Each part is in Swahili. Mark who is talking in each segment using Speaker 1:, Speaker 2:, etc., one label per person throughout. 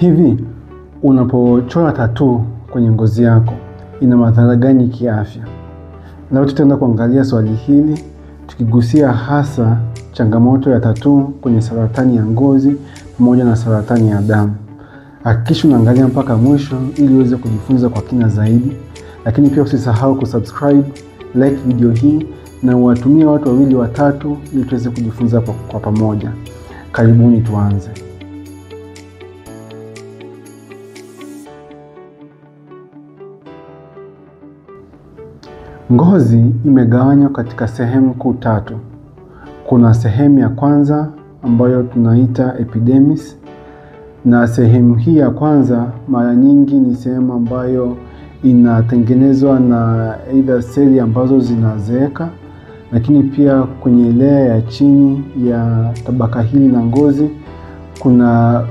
Speaker 1: Hivi, unapochora tattoo kwenye ngozi yako, ina madhara gani kiafya? Leo tutaenda kuangalia swali hili, tukigusia hasa changamoto ya tattoo kwenye saratani ya ngozi pamoja na saratani ya damu. Hakikisha unaangalia mpaka mwisho ili uweze kujifunza kwa kina zaidi. Lakini pia usisahau kusubscribe, like video hii na uwatumie watu 2-3 ili tuweze kujifunza kwa pamoja. Karibuni tuanze. Ngozi imegawanywa katika sehemu kuu 3. Kuna sehemu ya kwanza ambayo tunaita epidermis, na sehemu hii ya kwanza mara nyingi ni sehemu ambayo inatengenezwa na either seli ambazo zinazeeka, lakini pia kwenye layer ya chini ya tabaka hili la ngozi kuna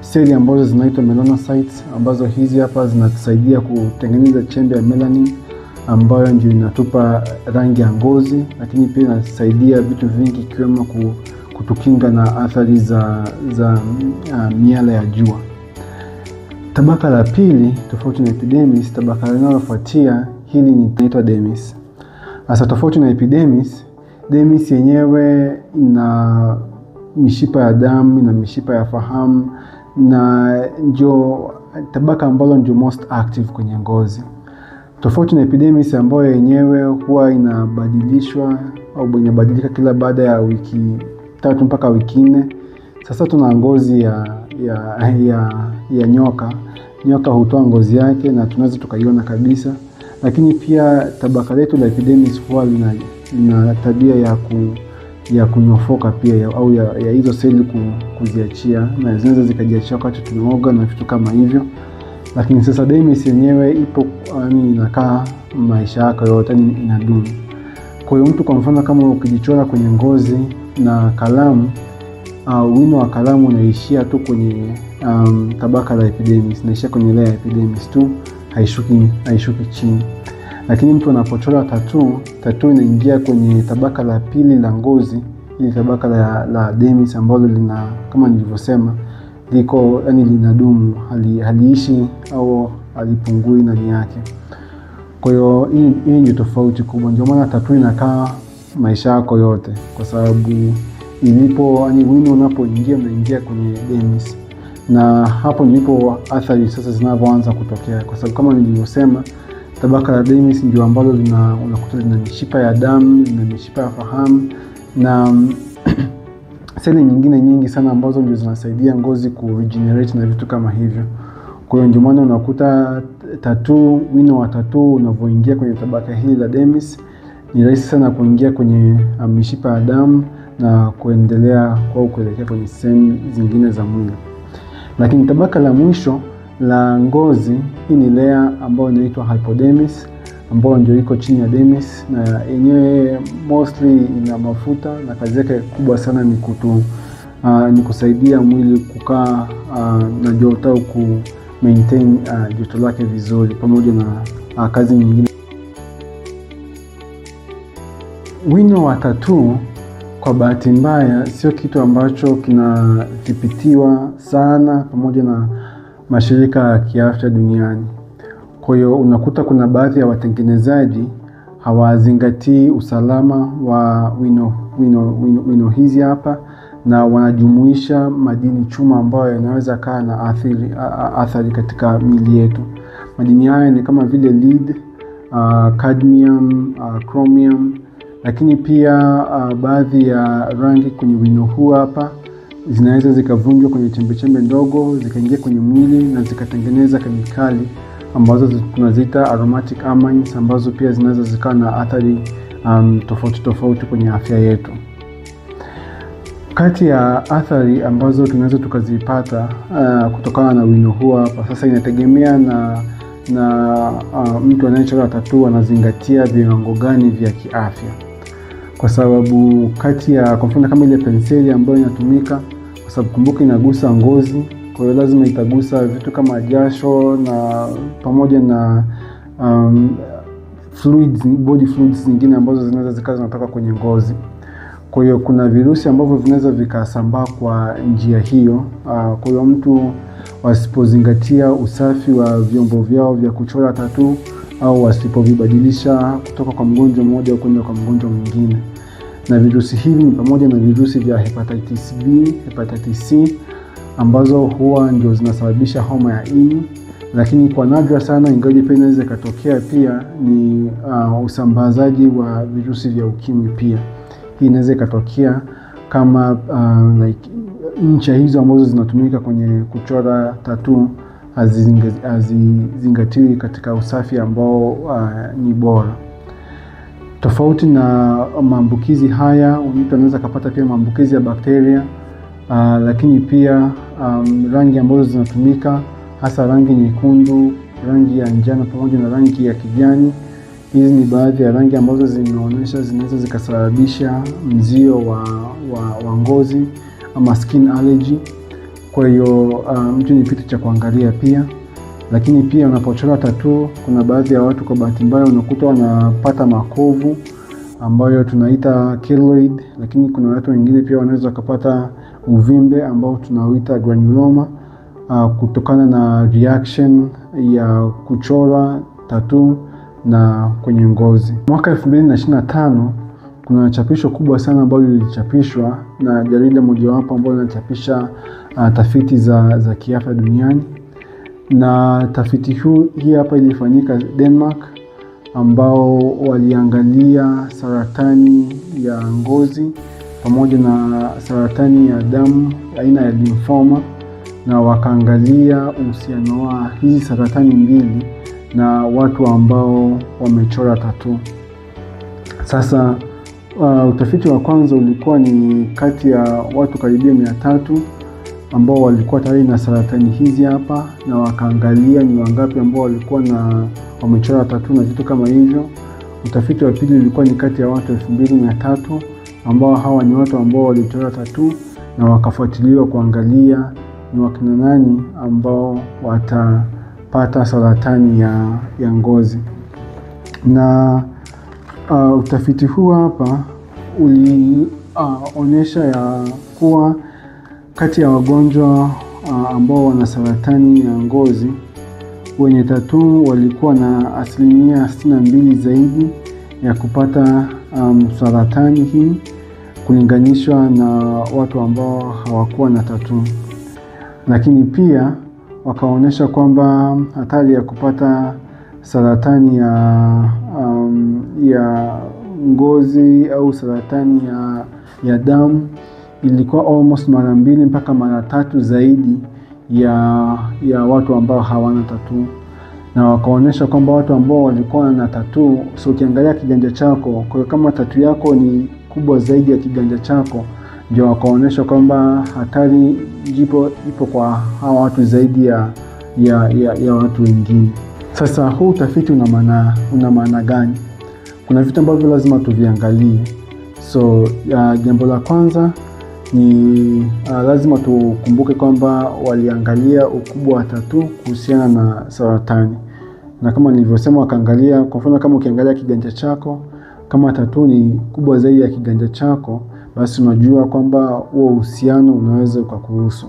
Speaker 1: seli ambazo zinaitwa melanocytes, ambazo hizi hapa zinatusaidia kutengeneza chembe ya melanin ambayo ndio inatupa rangi ya ngozi, lakini pia inasaidia vitu vingi ikiwemo kutukinga na athari za miale ya jua. Tabaka la pili tofauti na epidermis, tabaka linalofuatia hili ni inaitwa dermis. Hasa tofauti na epidermis, dermis yenyewe ina mishipa ya damu na mishipa ya fahamu, na ndio tabaka ambalo ndio most active kwenye ngozi. Tofauti na epidermis ambayo yenyewe huwa inabadilishwa au inabadilika kila baada ya wiki 3 mpaka wiki 4. Sasa tuna ngozi ya nyoka. Nyoka hutoa ngozi yake na tunaweza tukaiona kabisa. Lakini pia tabaka letu la epidermis huwa lina tabia ya kunyofoka pia au ya hizo seli kuziachia, na zinaweza zikajiachia wakati tunaoga na vitu kama hivyo. Lakini sasa dermis yenyewe ipo, inakaa maisha yake yote, inadumu. Kwa hiyo mtu, kwa mfano, kama ukijichora kwenye ngozi na kalamu, wino wa kalamu unaishia tu kwenye tabaka la epidermis, unaishia kwenye layer ya epidermis tu, haishuki chini. Lakini mtu anapochora tattoo inaingia kwenye tabaka la pili la ngozi, ili tabaka la dermis ambalo lina, kama nilivyosema, liko linadumu, haliishi au halipungui ndani yake. Kwa hiyo hii ni tofauti kubwa. Ndio maana tattoo inakaa maisha yako yote, kwa sababu ilipo wino unapoingia unaingia kwenye dermis, na hapo ndipo athari sasa zinavyoanza kutokea, kwa sababu kama nilivyosema, tabaka la dermis ndio ambalo unakuta lina mishipa ya damu, lina mishipa ya fahamu na seli nyingine nyingi sana ambazo ndio zinasaidia ngozi kuregenerate na vitu kama hivyo. Kwa hiyo ndio maana unakuta wino wa tattoo unavyoingia kwenye tabaka hili la dermis, ni rahisi sana kuingia kwenye mishipa ya damu na kuendelea kuelekea kwenye sehemu zingine za mwili. Lakini tabaka la mwisho la ngozi, hii ni layer ambayo inaitwa hypodermis, ambayo ndio iko chini ya dermis, na yenyewe mostly ina mafuta, na kazi yake kubwa sana ni kusaidia mwili kukaa na joto au maintain joto lake vizuri, pamoja na kazi nyingine. Wino wa tattoo kwa bahati mbaya sio kitu ambacho kinadhibitiwa sana pamoja na mashirika ya kiafya duniani. Kwa hiyo unakuta kuna baadhi ya watengenezaji hawazingatii usalama wa wino hizi hapa, na wanajumuisha madini chuma ambayo yanaweza kaa na athari katika miili yetu. Madini haya ni kama vile lead, cadmium, chromium, lakini pia baadhi ya rangi kwenye wino huu hapa zinaweza zikavunjwa kwenye chembe ndogo, zikaingia kwenye mwili na zikatengeneza kemikali ambazo tunaziita aromatic amines, ambazo pia zinaweza zikawa na athari tofauti kwenye afya yetu. Kati ya athari ambazo tunaweza tukazipata kutokana na wino huu hapa, sasa inategemea na mtu anayechora tattoo anazingatia viwango gani vya kiafya. Kwa sababu kwa mfano kama ile penseli ambayo inatumika, kwa sababu kumbuka inagusa ngozi, kwa hiyo lazima itagusa vitu kama jasho na pamoja na body fluids zingine ambazo zinaweza zikawa zinatoka kwenye ngozi. Kwa hiyo kuna virusi ambavyo vinaweza vikasambaa kwa njia hiyo. Kwa hiyo mtu wasipozingatia usafi wa vyombo vyao vya kuchora tattoo au wasipovibadilisha kutoka kwa mgonjwa mmoja kwenda kwa mgonjwa mwingine. Na virusi hivi ni pamoja na virusi vya hepatitis B, hepatitis C ambazo huwa ndio zinasababisha homa ya ini, lakini kwa nadra sana, ingawa pia inaweza ikatokea pia, ni usambazaji wa virusi vya ukimwi pia. Hii inaweza ikatokea kama ncha hizo ambazo zinatumika kwenye kuchora tattoo hazizingatiwi katika usafi ambao ni bora. Tofauti na maambukizi haya, mtu anaweza kupata pia maambukizi ya bakteria, lakini pia rangi ambazo zinatumika, hasa rangi nyekundu, rangi ya njano pamoja na rangi ya kijani. Hizi ni baadhi ya rangi ambazo zinaonyesha zinaweza zikasababisha mzio wa ngozi ama skin allergy. Kwa hiyo mtu ni kitu cha kuangalia pia. Lakini pia unapochora tattoo, kuna baadhi ya watu kwa bahati mbaya unakuta wanapata makovu ambayo tunaita keloid, lakini kuna watu wengine pia wanaweza kupata uvimbe ambao tunauita granuloma kutokana na reaction ya kuchora tattoo na kwenye ngozi. Mwaka 2025 kuna chapisho kubwa sana ambalo lilichapishwa na jarida mojawapo ambalo linachapisha tafiti za kiafya duniani. Na tafiti hii hapa ilifanyika Denmark, ambao waliangalia saratani ya ngozi pamoja na saratani ya damu aina ya lymphoma, na wakaangalia uhusiano wa hizi saratani mbili na watu ambao wamechora tattoo. Sasa utafiti wa kwanza ulikuwa ni kati ya watu karibia 300 ambao walikuwa tayari na saratani hizi hapa, na wakaangalia ni wangapi ambao walikuwa na wamechora tattoo na vitu kama hivyo. Utafiti wa pili ulikuwa ni kati ya watu 2300 ambao hawa ni watu ambao walichora tattoo, na wakafuatiliwa kuangalia ni wakina nani ambao watapata saratani ya ngozi. Na utafiti huu hapa ulionyesha ya kuwa kati ya wagonjwa ambao wana saratani ya ngozi wenye tattoo walikuwa na asilimia 62 zaidi ya kupata saratani hii kulinganishwa na watu ambao hawakuwa na tattoo. Lakini pia wakaonyesha kwamba hatari ya kupata saratani ya ngozi au saratani ya damu ilikuwa almost mara 2 mpaka mara 3 zaidi ya watu ambao hawana tattoo. Na wakaonyesha kwamba watu ambao walikuwa na tattoo, so ukiangalia kiganja chako, kwa kama tattoo yako ni kubwa zaidi ya kiganja chako, ndio wakaonyesha kwamba hatari ipo kwa hawa watu zaidi ya watu wengine. Sasa huu utafiti una maana gani? Kuna vitu ambavyo lazima tuviangalie. So jambo la kwanza ni lazima tukumbuke kwamba waliangalia ukubwa wa tattoo kuhusiana na saratani. Na kama nilivyosema, wakaangalia kwa mfano kama ukiangalia kiganja chako, kama tattoo ni kubwa zaidi ya kiganja chako, basi unajua kwamba huo uhusiano unaweza kukuhusu.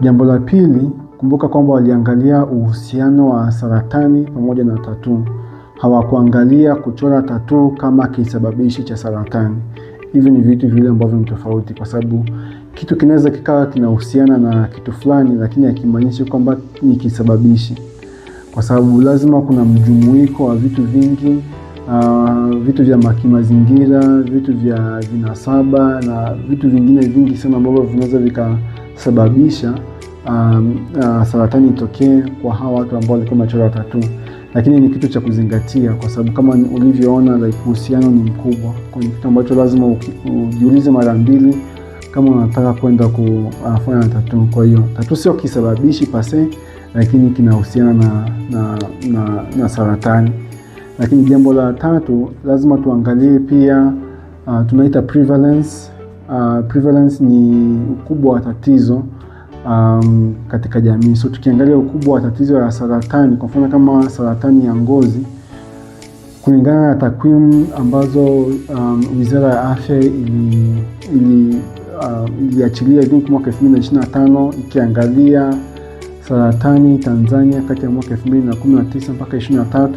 Speaker 1: Jambo la pili, kumbuka kwamba waliangalia uhusiano wa saratani pamoja na tattoo. Hawakuangalia kuchora tattoo kama kisababishi cha saratani. Hivi ni vitu vile ambavyo ni tofauti, kwa sababu kitu kinaweza kikawa kinahusiana na kitu fulani, lakini hakimaanishi kwamba ni kisababishi, kwa sababu lazima kuna mjumuiko wa vitu vingi, vitu vya mazingira, vitu vya vinasaba na vitu vingine vingi sana ambavyo vinaweza vikasababisha saratani itokee kwa hawa watu ambao walikuwa wamechora tattoo. Lakini ni kitu cha kuzingatia, kwa sababu kama ulivyoona uhusiano ni mkubwa. Kwa kitu ambacho lazima ujiulize mara 2 kama unataka kwenda kufanya tattoo. Kwa hiyo tattoo sio kisababishi pase, lakini kinahusiana na saratani. Lakini jambo la tatu, lazima tuangalie pia tunaita prevalence. Prevalence ni ukubwa wa tatizo katika jamii. So tukiangalia ukubwa wa tatizo la saratani, kwa mfano kama saratani ya ngozi, kulingana na takwimu ambazo Wizara ya Afya iliachilia mwaka 2025, ikiangalia saratani Tanzania kati ya mwaka 2019 mpaka 23,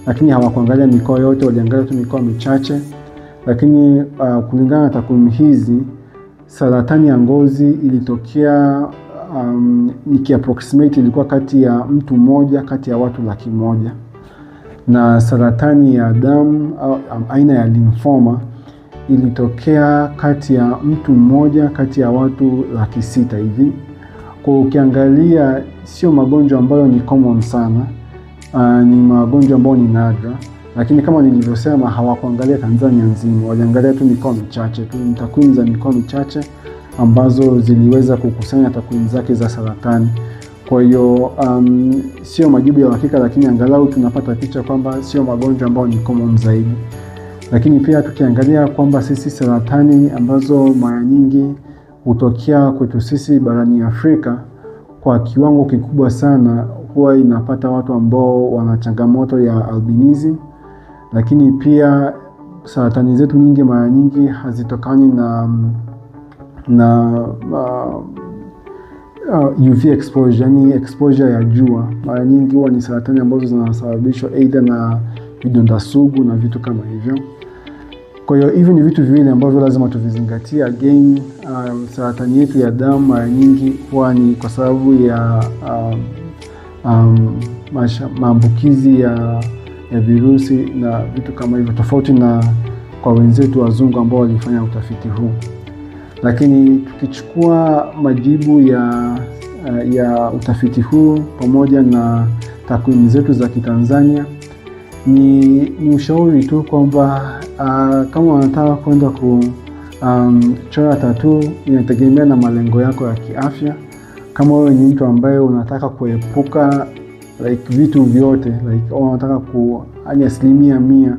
Speaker 1: lakini hawakuangalia mikoa yote, waliangalia tu mikoa michache. Lakini kulingana na takwimu hizi, saratani ya ngozi ilitokea nikiapproximate ilikuwa kati ya mtu mmoja kati ya watu 100,000, na saratani ya damu au aina ya lymphoma ilitokea kati ya mtu mmoja kati ya watu 600,000 hivi. Kwa ukiangalia sio magonjwa ambayo ni common sana, ni magonjwa ambayo ni nadra, lakini kama nilivyosema hawakuangalia Tanzania nzima, waliangalia tu mikoa michache tu, takwimu za mikoa michache ambazo ziliweza kukusanya takwimu zake za saratani. Kwa hiyo sio majibu ya uhakika, lakini angalau tunapata picha kwamba sio magonjwa ambayo ni common zaidi. Lakini pia tukiangalia kwamba sisi saratani ambazo mara nyingi hutokea kwetu sisi barani Afrika kwa kiwango kikubwa sana huwa inapata watu ambao wana changamoto ya albinism. Lakini pia saratani zetu nyingi mara nyingi hazitokani na UV exposure, yani exposure ya jua. Mara nyingi huwa ni saratani ambazo zinasababishwa either na vidonda sugu na vitu kama hivyo. Kwa hiyo hivi ni vitu viwili ambavyo lazima tuvizingatie. Again, saratani yetu ya damu mara nyingi huwa ni kwa sababu ya maambukizi ya virusi na vitu kama hivyo, tofauti na kwa wenzetu wazungu ambao walifanya utafiti huu. Lakini tukichukua majibu ya utafiti huu pamoja na takwimu zetu za Kitanzania, ni ushauri tu kwamba kama wanataka kwenda kuchora tattoo, inategemea na malengo yako ya kiafya. Kama wewe ni mtu ambaye unataka kuepuka vitu vyote, unataka asilimia 100,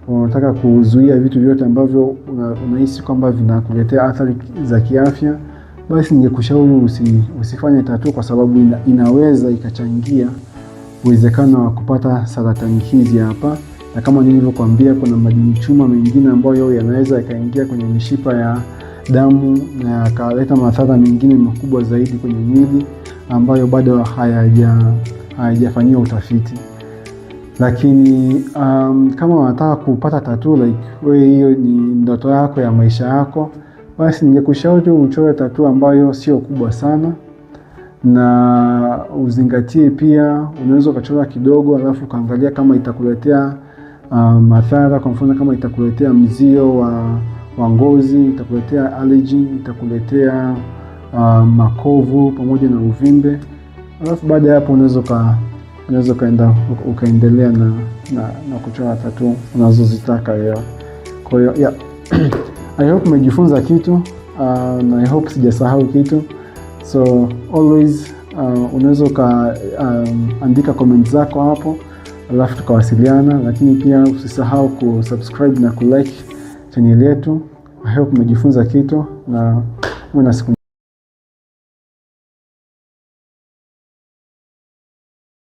Speaker 1: unataka kuzuia vitu vyote ambavyo unahisi kwamba vinakuletea athari za kiafya, basi ningekushauri usifanye tattoo, kwa sababu inaweza ikachangia uwezekano wa kupata saratani hizi hapa. Na kama nilivyokuambia, kuna madini chuma mengine ambayo yanaweza yakaingia kwenye mishipa ya damu na yakaleta madhara mengine makubwa zaidi kwenye mwili ambayo bado hayajafanyiwa utafiti. Lakini kama unataka kupata tattoo wewe, hiyo ni ndoto yako ya maisha yako, basi ningekushauri uchore tattoo ambayo sio kubwa sana, na uzingatie pia, unaweza ukachora kidogo alafu ukaangalia kama itakuletea madhara. Kwa mfano, kama itakuletea mzio wa ngozi, itakuletea allergy, itakuletea makovu pamoja na uvimbe, alafu baada ya hapo unaweza ukaendelea na kuchora tattoo unazozitaka wewe. Kwa hiyo I hope umejifunza kitu, na I hope sijasahau kitu. So always unaweza ukaandika comment zako hapo, alafu tukawasiliana. Lakini pia usisahau kusubscribe na kulike channel yetu. I hope umejifunza kitu na uwe na siku